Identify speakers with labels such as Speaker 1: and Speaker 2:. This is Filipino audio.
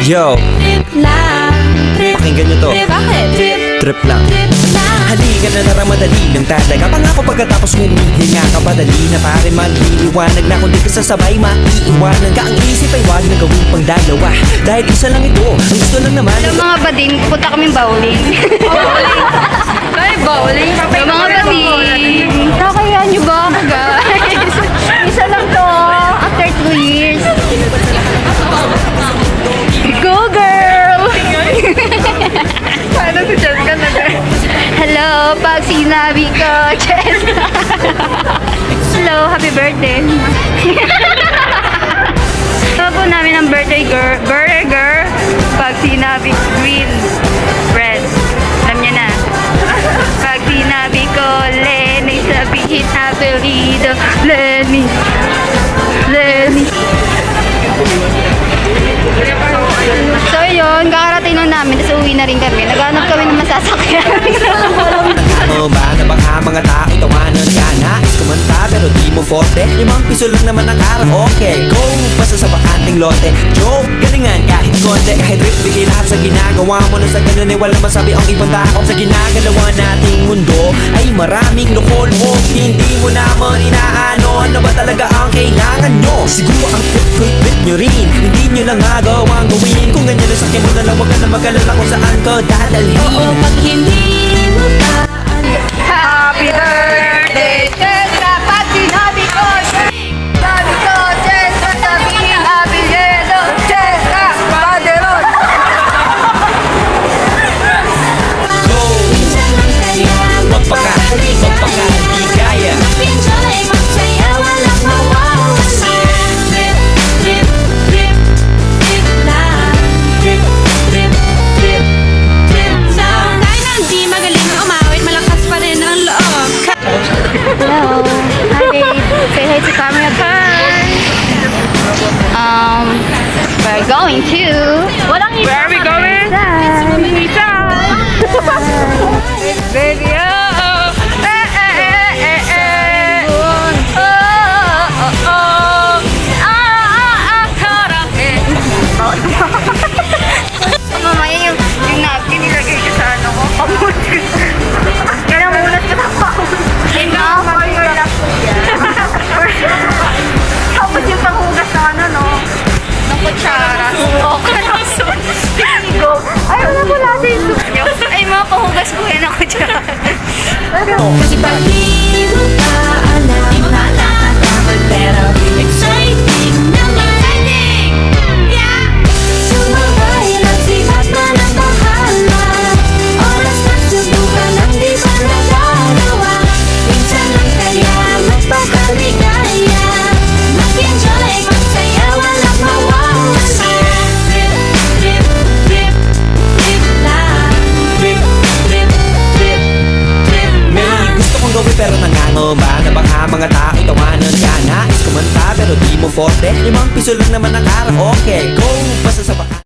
Speaker 1: Yo,
Speaker 2: Trip lang, trip,
Speaker 1: pakinggan nyo to.
Speaker 2: trip, bakit? Trip,
Speaker 1: Trip lang.
Speaker 2: trip lang.
Speaker 1: Halika na tara, madali lang talaga. Pangako pagkatapos humihinga ka, padali na pare maliliwanag na. Kung di ka sasabay, maiiwanan ka. Ang isip ay wag na gawin pang dalawa, dahil isa lang ito, ang gusto lang naman.
Speaker 3: Hello mga bading, punta kami bowling.
Speaker 2: Ay, bowling.
Speaker 3: Hello mga bading. Nakakayaan niyo ba ako guys? Isa lang to, after 2 years. Go girl!
Speaker 2: Paano si Jessica na
Speaker 3: Hello, pag sinabi ko, Jessica. Hello, happy birthday. Ito po namin ang birthday burger. Pag sinabi green bread. Alam niya na. Pag sinabi ko Lenny, sabihin apelido. Lenny. Lenny. So yun, kakarating nun namin, tapos uwi na rin kami. Naghanap kami ng masasakyan.
Speaker 1: Ano ba na baka mga tao tawanan ka? Nais kumanta pero di mo forte. 5 piso lang naman ang karaoke. Go, basta sa bakanting lote. Joke, galingan kahit konti. Kahit rip, bigay lahat sa ginagawa mo. Na sa ganun ay wala masabi ang ibang tao. Sa ginagalawa nating mundo ay maraming loko-loko. Hindi mo naman inaano, ano ba talaga ang kailangan nyo? Siguro ang trip nyo rin, hindi nyo lang agawang gawin. Kung ganyan na sakyan mo na lang, wag ka na mag-alala kung saan ka dadalhin.
Speaker 2: Oo, pag hindi mo pa
Speaker 3: Happy birthday, Jessica! Pag sinabi ko, sabi ko, Jessica, sabihin apelido, Jessica, Paderon!
Speaker 1: Go! Magpaka, di kaya.
Speaker 2: Enjoy, magsaya, walang mawawala. Trip, trip, trip, trip lang. Trip, trip, trip, trip lang. Kahit na hindi magaling umawit, malakas pa rin ang loob.
Speaker 3: Hello. Hi, babe. Say hi to camera first. We're going to...
Speaker 2: Where are we going?
Speaker 3: Baby, oh. Eh, eh, eh, eh, eh. Oh, oh, oh, oh. Karang, eh. Mamaya yung napkin nilagay ko sa ano ko. Pamulat ko. Kaya namulat ko na pamulat. Ay, nakakapagulak ko yan. Tapos yung panghugas na ano, no? Ng kutsara. Okay. Ay, wala po natin yung soup nyo. Ay, mga pahugas po yan ako dyan.
Speaker 2: Kasi pag di mo pa alam, nakakatakot pero exciting naman. Yeah! Sumabay lang sikat na ng bahala. Oras na subukan ang di pa nagagawa. Minsan lang kaya magpakaligaya. Mag-enjoy, magsaya, walang mawawala. Trip, trip, trip, trip lang. Trip, trip, trip, trip
Speaker 1: May
Speaker 2: lang.
Speaker 1: gusto kong gawin pero nangano ba na baka mga tao tawanan ka? Nais kumanta pero di mo forte. 5 piso lang naman ang karaoke. Go, basta sa baka